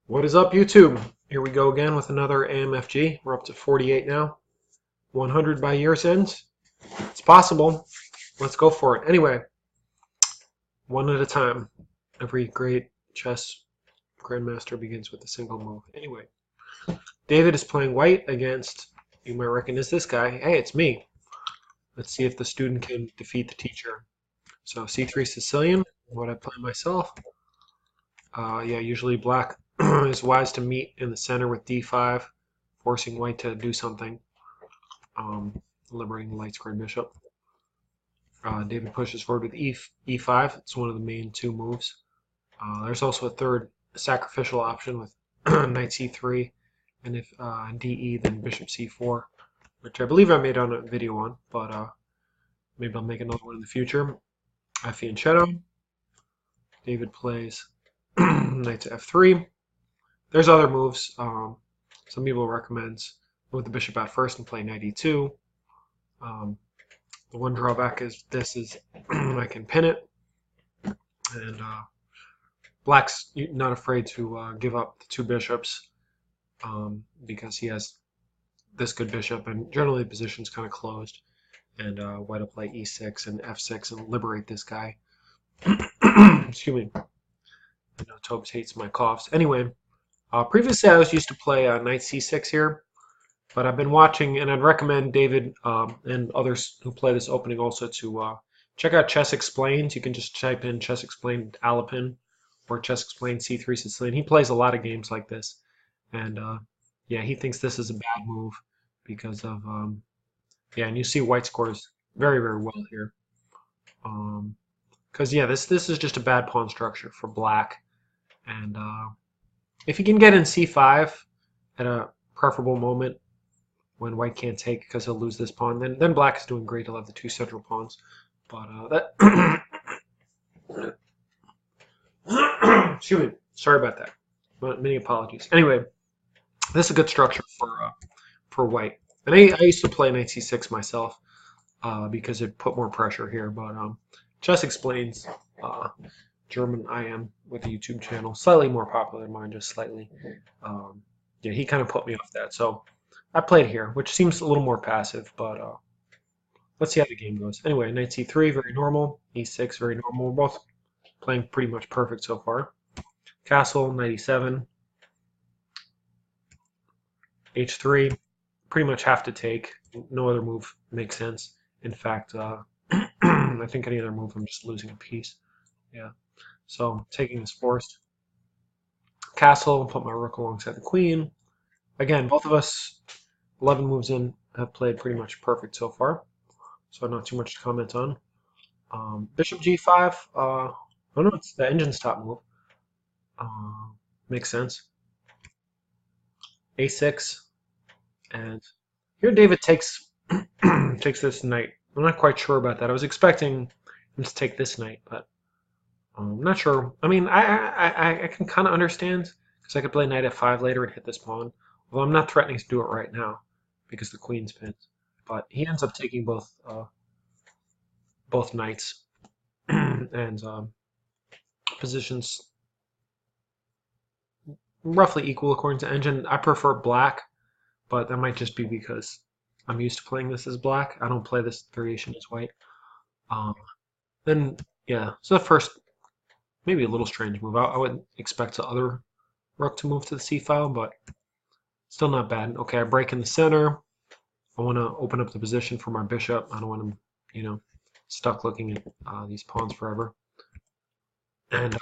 What is up, YouTube? Here we go again with another AMFG. We're up to 48 now. 100 by year's end. It's possible. Let's go for it. Anyway, one at a time. Every great chess grandmaster begins with a single move. Anyway, David is playing white against, you might recognize this guy. Hey, it's me. Let's see if the student can defeat the teacher. So c3 Sicilian, what I play myself. Yeah, usually black is wise to meet in the center with d5, forcing white to do something, liberating the light squared bishop. David pushes forward with e5. It's one of the main two moves. There's also a third sacrificial option with knight c3, and if de, then bishop c4, which I believe I made on a video on, but maybe I'll make another one in the future. Fianchetto. David plays knight to f3. There's other moves. Some people recommend move the bishop out first and play knight e2. The one drawback is this is I can pin it, and black's not afraid to give up the two bishops because he has this good bishop, and generally the position's kind of closed, and white will play e6 and f6 and liberate this guy. Excuse me. I know Tobe hates my coughs. Anyway, previously I was used to play knight c6 here, but I've been watching, and I'd recommend David and others who play this opening also to check out Chess Explained. You can just type in Chess Explained Alapin or Chess Explained C3 Sicilian. He plays a lot of games like this, and yeah, he thinks this is a bad move because of yeah, and you see white scores very, very well here. Because yeah, this is just a bad pawn structure for black, and if you can get in c5 at a preferable moment when white can't take because he'll lose this pawn, then black is doing great. He'll have the two central pawns, but that excuse me, sorry about that. Many apologies. Anyway, this is a good structure for white, and I used to play knight c6 myself because it put more pressure here, but Chess Explains. German I am with a YouTube channel, slightly more popular than mine, just slightly. Yeah, he kind of put me off that, so I played here, which seems a little more passive, but let's see how the game goes. Anyway, knight c3, very normal. e6, very normal. We're both playing pretty much perfect so far. Castle, knight e7. h3, pretty much have to take. No other move makes sense. In fact, I think any other move, I'm just losing a piece. Yeah. So taking is forced. Castle, put my rook alongside the queen. Again, both of us, 11 moves in, have played pretty much perfect so far. So not too much to comment on. Bishop g5. Oh no, it's the engine stop move. Makes sense. a6. And here David takes takes this knight. I'm not quite sure about that. I was expecting him to take this knight, but I'm not sure. I mean, I can kind of understand because I could play knight f5 later and hit this pawn. Although I'm not threatening to do it right now because the queen's pinned. But he ends up taking both knights and positions roughly equal according to engine. I prefer black, but that might just be because I'm used to playing this as black. I don't play this variation as white. Um, then yeah, so the first maybe a little strange move. I would expect the other rook to move to the c file, but still not bad. Okay, I break in the center. I want to open up the position for my bishop. I don't want him, stuck looking at these pawns forever. And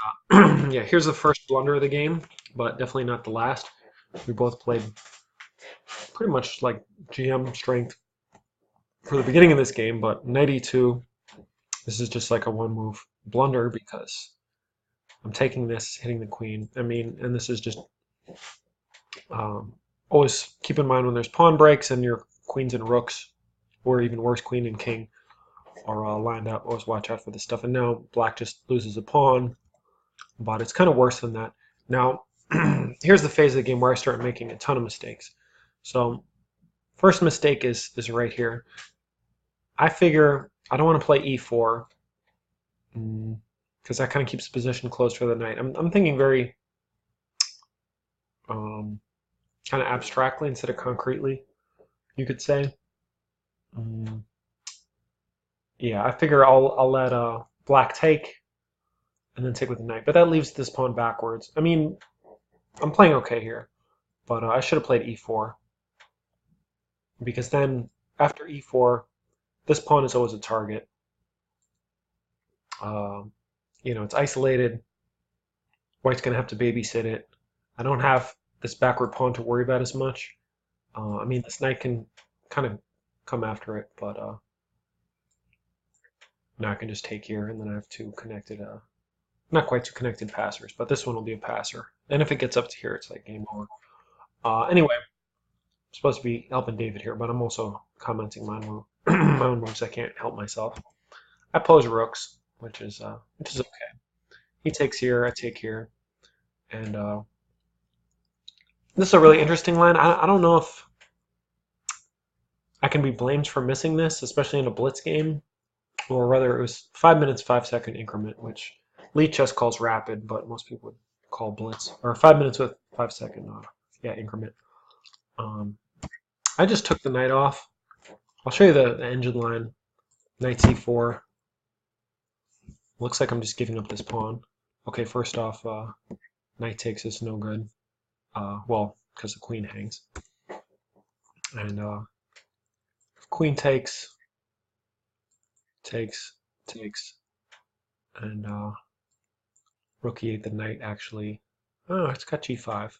yeah, here's the first blunder of the game, but definitely not the last. We both played pretty much like GM strength for the beginning of this game, but knight e2, this is just like a one move blunder because I'm taking this, hitting the queen. I mean, and this is just always keep in mind when there's pawn breaks and your queens and rooks, or even worse, queen and king, are lined up. Always watch out for this stuff. And now black just loses a pawn, but it's kind of worse than that. Now, here's the phase of the game where I start making a ton of mistakes. So, first mistake is right here. I figure I don't want to play e4 because that kind of keeps the position closed for the knight. I'm thinking very kind of abstractly instead of concretely, you could say. Mm, yeah, I figure I'll let black take and then take with the knight, but that leaves this pawn backwards. I mean, I'm playing okay here, but I should have played e4 because then after e4, this pawn is always a target. Um, it's isolated. White's gonna have to babysit it. I don't have this backward pawn to worry about as much. I mean, this knight can kind of come after it, but now I can just take here, and then I have two connected, not quite two connected passers, but this one will be a passer. And if it gets up to here, it's like game over. Anyway, I'm supposed to be helping David here, but I'm also commenting my own my own moves. I can't help myself. I pose rooks, which is okay. He takes here, I take here, and this is a really interesting line. I don't know if I can be blamed for missing this, especially in a blitz game, or rather it was 5 minutes, 5 second increment, which Lead Chess calls rapid, but most people would call blitz, or 5 minutes with 5 second, yeah, increment. Um, I just took the knight off. I'll show you the engine line. Knight c4. Looks like I'm just giving up this pawn. Okay, first off, knight takes is no good. Well, because the queen hangs. And queen takes, takes, takes, and rook e8, the knight actually. Oh, it's got g5.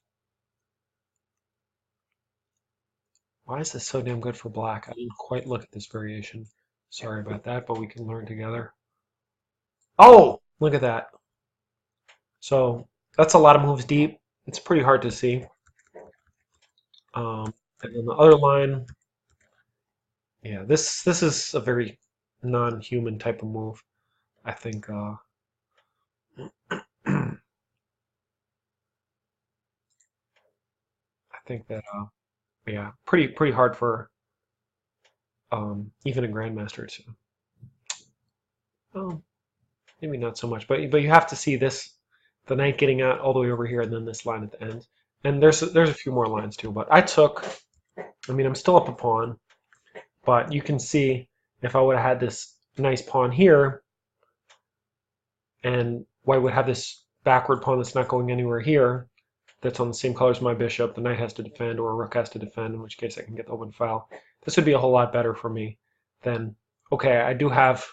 Why is this so damn good for black? I didn't quite look at this variation. Sorry about that, but we can learn together. Oh, look at that. So that's a lot of moves deep. It's pretty hard to see. And then the other line, yeah, this is a very non-human type of move. I think I think that yeah, pretty hard for even a grandmaster to. Well, maybe not so much, but you have to see this, the knight getting out all the way over here, and then this line at the end. And there's a few more lines too, but I took. I mean, I'm still up a pawn, but you can see if I would have had this nice pawn here, and white would have this backward pawn that's not going anywhere here, that's on the same color as my bishop, the knight has to defend or a rook has to defend, in which case I can get the open file. This would be a whole lot better for me than, okay, I do have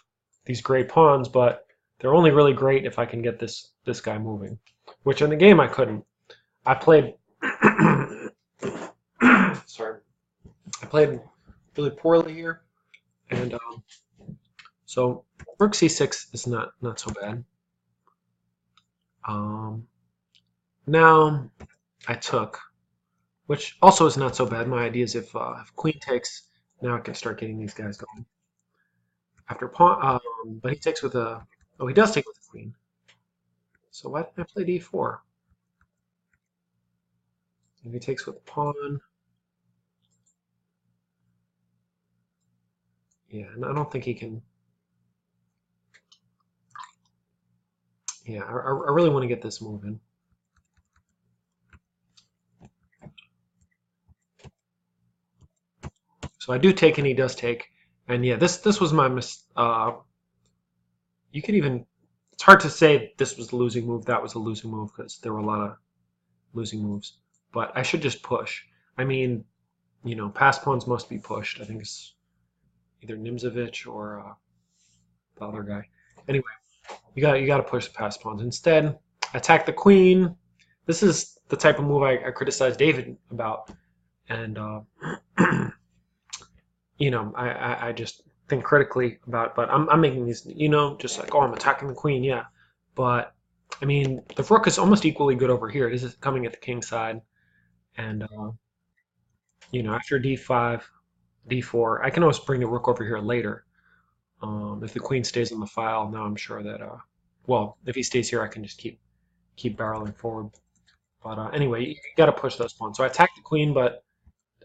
these great pawns, but they're only really great if I can get this guy moving, which in the game I couldn't. I played, sorry, I played really poorly here, and so rook c6 is not so bad. Now I took, which also is not so bad. My idea is if queen takes, now I can start getting these guys going. After pawn, but he takes with a, oh, he does take with the queen. So why didn't I play d4? If he takes with the pawn, yeah, and I don't think he can. Yeah, I really want to get this moving. So I do take and he does take, and yeah, this was my you could even. It's hard to say this was the losing move, that was a losing move because there were a lot of losing moves. But I should just push. I mean, pass pawns must be pushed. I think it's either Nimzovich or the other guy. Anyway, you got to push the pass pawns. Instead, attack the queen. This is the type of move I criticized David about, and I just think critically about. But I'm making these, just like, oh, I'm attacking the queen, yeah. But I mean, the rook is almost equally good over here. This is coming at the king side, and after d5, d4, I can always bring the rook over here later. If the queen stays on the file, now I'm sure that, well, if he stays here, I can just keep barreling forward. But anyway, you got to push those pawns. So I attack the queen, but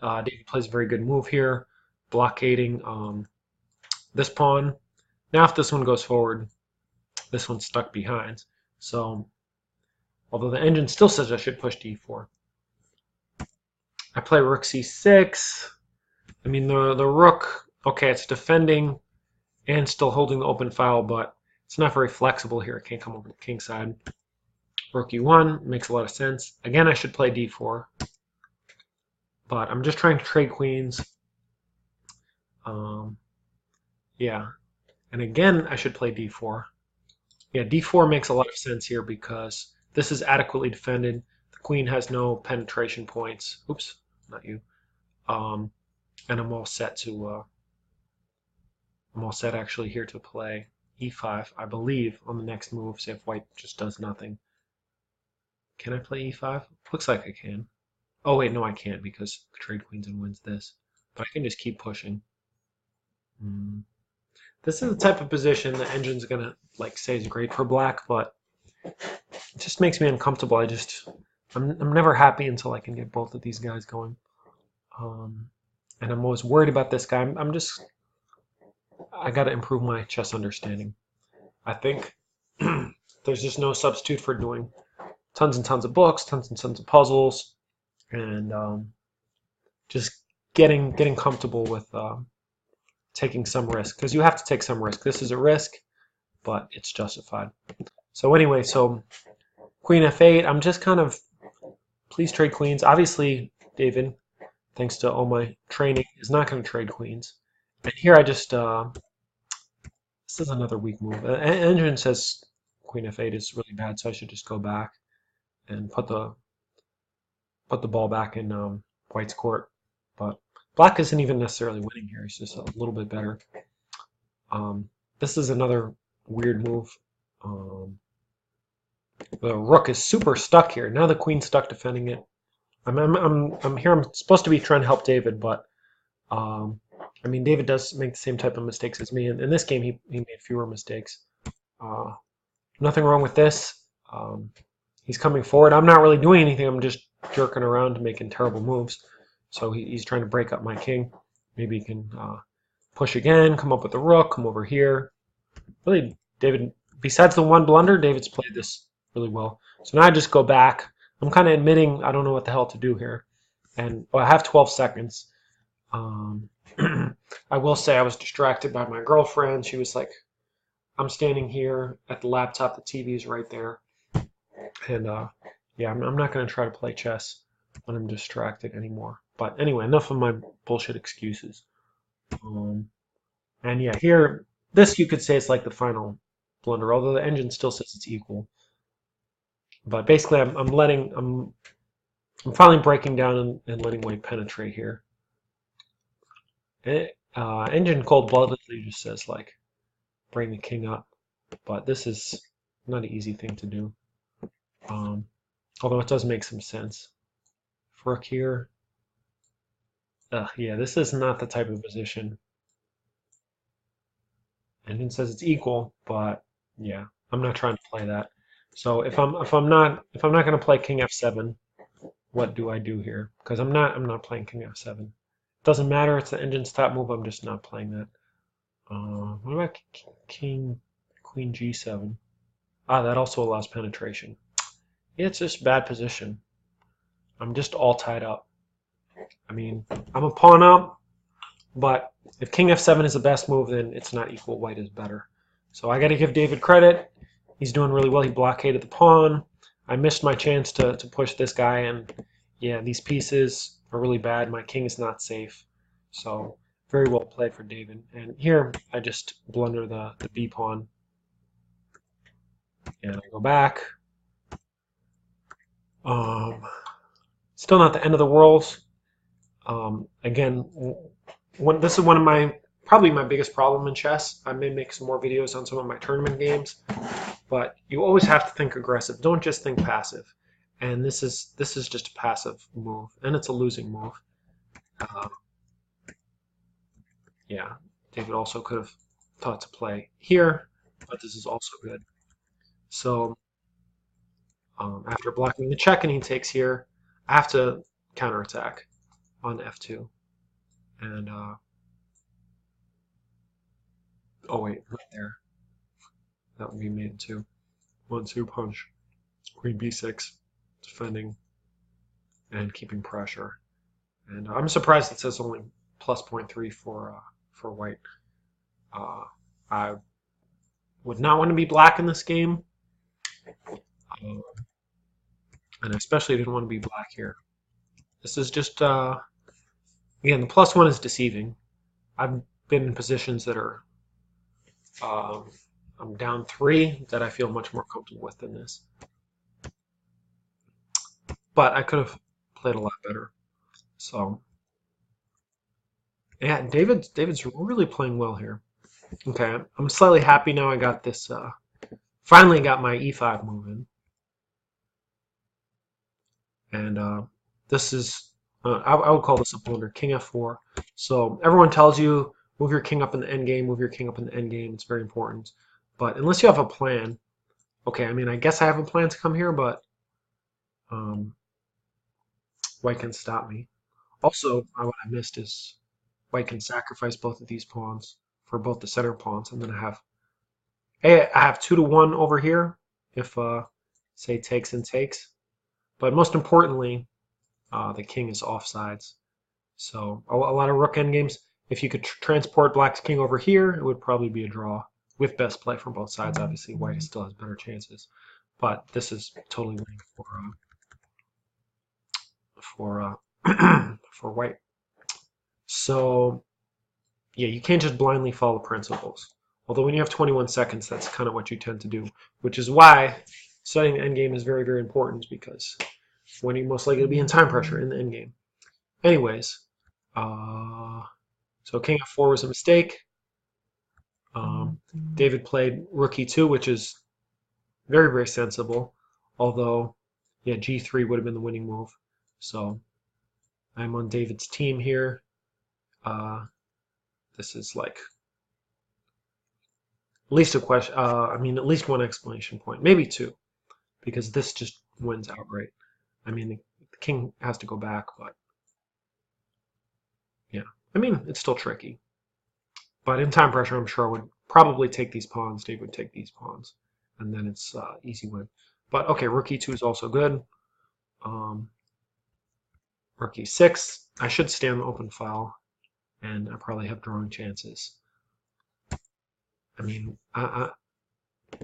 David plays a very good move here, blockading this pawn. Now if this one goes forward, this one's stuck behind. So although the engine still says I should push d4, I play rook c6. I mean, the rook, okay, it's defending and still holding the open file, but it's not very flexible here. It can't come over the king side. Rook e1 makes a lot of sense. Again, I should play d4, but I'm just trying to trade queens. Yeah, and again, I should play d4. Yeah, d4 makes a lot of sense here because this is adequately defended. The queen has no penetration points. Oops, not you. And I'm all set actually here to play e5, I believe, on the next move. Say if white just does nothing. Can I play e5? Looks like I can. Oh wait, no, I can't because the trade queens and wins this. But I can just keep pushing. This is the type of position the engine's gonna like say is great for black, but it just makes me uncomfortable. I'm never happy until I can get both of these guys going. And I'm always worried about this guy. I got to improve my chess understanding. I think there's just no substitute for doing tons and tons of books, tons and tons of puzzles, and just getting comfortable with taking some risk, because you have to take some risk. This is a risk, but it's justified. So anyway, so queen f8. I'm just kind of, please trade queens. Obviously, David, thanks to all my training, is not going to trade queens. And here I just this is another weak move. Engine says queen f8 is really bad, so I should just go back and put the ball back in white's court. But black isn't even necessarily winning here. He's just a little bit better. This is another weird move. The rook is super stuck here. Now the queen's stuck defending it. I'm here. I'm supposed to be trying to help David, but I mean, David does make the same type of mistakes as me. In this game, he made fewer mistakes. Nothing wrong with this. He's coming forward. I'm not really doing anything. I'm just jerking around and making terrible moves. So he's trying to break up my king. Maybe he can push again, come up with the rook, come over here. Really, David, besides the one blunder, David's played this really well. So now I just go back. I'm kind of admitting I don't know what the hell to do here. And I have 12 seconds. I will say I was distracted by my girlfriend. She was like, I'm standing here at the laptop. The TV is right there. And yeah, I'm not going to try to play chess when I'm distracted anymore. But anyway, enough of my bullshit excuses. And yeah, here, this you could say is like the final blunder, although the engine still says it's equal. But basically, I'm finally breaking down and letting white penetrate here. Engine cold-bloodedly just says like, bring the king up, but this is not an easy thing to do. Although it does make some sense. Rook here. Yeah, this is not the type of position. Engine says it's equal, but yeah, I'm not trying to play that. So if I'm not going to play king f7, what do I do here? Because I'm not playing king f7. Doesn't matter. It's the engine's top move. I'm just not playing that. What about king queen g7? Ah, that also allows penetration. Yeah, it's just bad position. I'm just all tied up. I mean, I'm a pawn up, but if king f7 is the best move, then it's not equal. White is better. So I got to give David credit. He's doing really well. He blockaded the pawn. I missed my chance to push this guy, and yeah, these pieces are really bad. My king is not safe. So very well played for David. And here I just blunder the b pawn. And I go back. Still not the end of the world. Again, this is one of my probably my biggest problem in chess. I may make some more videos on some of my tournament games, but you always have to think aggressive. Don't just think passive. And this is just a passive move, and it's a losing move. Yeah, David also could have thought to play here, but this is also good. So after blocking the check and he takes here, I have to counterattack on f2. And oh wait, right there. That would be mate two. 1-2 punch. Queen b6, defending and keeping pressure. And I'm surprised it says only plus point 0.3 for white. I would not want to be black in this game, and I especially didn't want to be black here. This is just again, the plus one is deceiving. I've been in positions that are um, I'm down 3 that I feel much more comfortable with than this. But I could have played a lot better. So yeah, David's really playing well here. Okay, I'm slightly happy now. I got this. Finally got my e5 moving, and this is I would call this a blunder. King f4. So everyone tells you move your king up in the endgame, move your king up in the endgame. It's very important. But unless you have a plan, okay. I mean, I guess I have a plan to come here, but um, white can stop me. Also, what I missed is white can sacrifice both of these pawns for both the center pawns, and then I have 2 to 1 over here if say takes and takes. But most importantly, the king is offsides. So a lot of rook endgames. If you could transport black's king over here, it would probably be a draw with best play from both sides. Obviously, white still has better chances, but this is totally winning for for white. So yeah, you can't just blindly follow principles. Although when you have 21 seconds, that's kind of what you tend to do, which is why studying the endgame is very, very important because when you're most likely to be in time pressure in the endgame. Anyways, uh, so king f4 was a mistake. David played rook e2, which is very, very sensible. Although, yeah, g3 would have been the winning move. So I'm on David's team here. This is like at least a question. I mean, at least one explanation point, maybe 2, because this just wins outright. I mean, the king has to go back, but yeah, I mean, it's still tricky. But in time pressure, I'm sure I would probably take these pawns. Dave would take these pawns, and then it's easy win. But okay, rook e2 is also good. Um, rook e6. I should stay on the open file, and I probably have drawing chances. I mean, I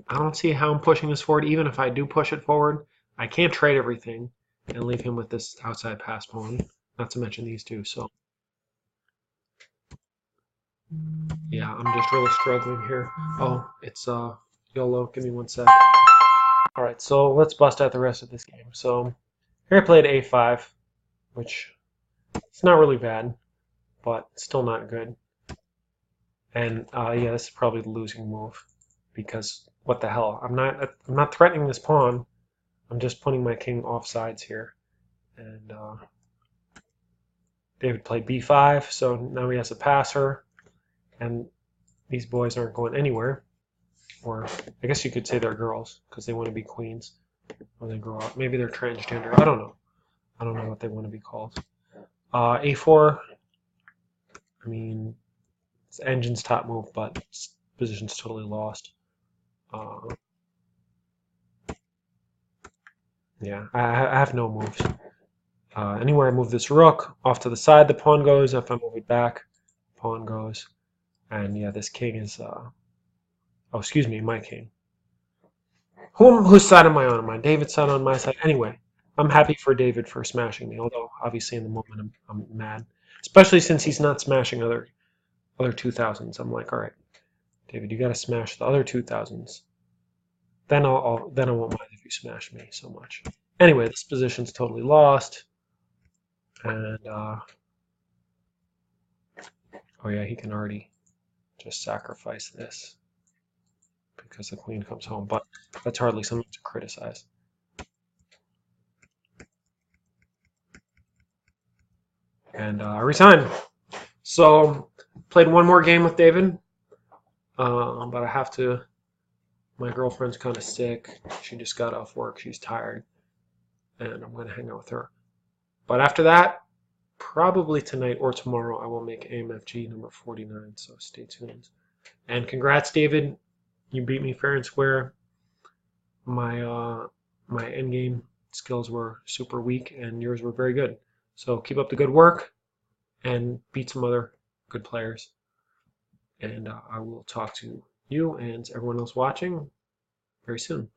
don't see how I'm pushing this forward. Even if I do push it forward, I can't trade everything and leave him with this outside pass pawn. Not to mention these two. So yeah, I'm just really struggling here. Oh, it's YOLO. Give me 1 sec. All right, so let's bust out the rest of this game. So here I played a5, which it's not really bad, but still not good. And yeah, this is probably the losing move because what the hell? I'm not threatening this pawn. I'm just putting my king off sides here. And David played b5, so now he has a passer, and these boys aren't going anywhere. Or I guess you could say they're girls because they want to be queens when they grow up. Maybe they're transgender. I don't know. I don't know what they want to be called. A4. I mean, it's engine's top move, but position's totally lost. Yeah, I have no moves. Anywhere I move this rook off to the side, the pawn goes. If I move it back, pawn goes. And yeah, this king is. Oh, excuse me, my king. Whose side am I on? Am I David's side on my side? Anyway, I'm happy for David for smashing me. Although obviously in the moment I'm mad, especially since he's not smashing other 2000s. I'm like, all right, David, you got to smash the other 2000s. Then then I won't mind if you smash me so much. Anyway, this position's totally lost, and oh yeah, he can already just sacrifice this because the queen comes home. But that's hardly something to criticize. And I resigned. So played one more game with David, but I have to. My girlfriend's kind of sick. She just got off work. She's tired, and I'm going to hang out with her. But after that, probably tonight or tomorrow, I will make AMFG number 49. So stay tuned. And congrats, David. You beat me fair and square. My endgame skills were super weak, and yours were very good. So keep up the good work and beat some other good players. And I will talk to you and everyone else watching very soon.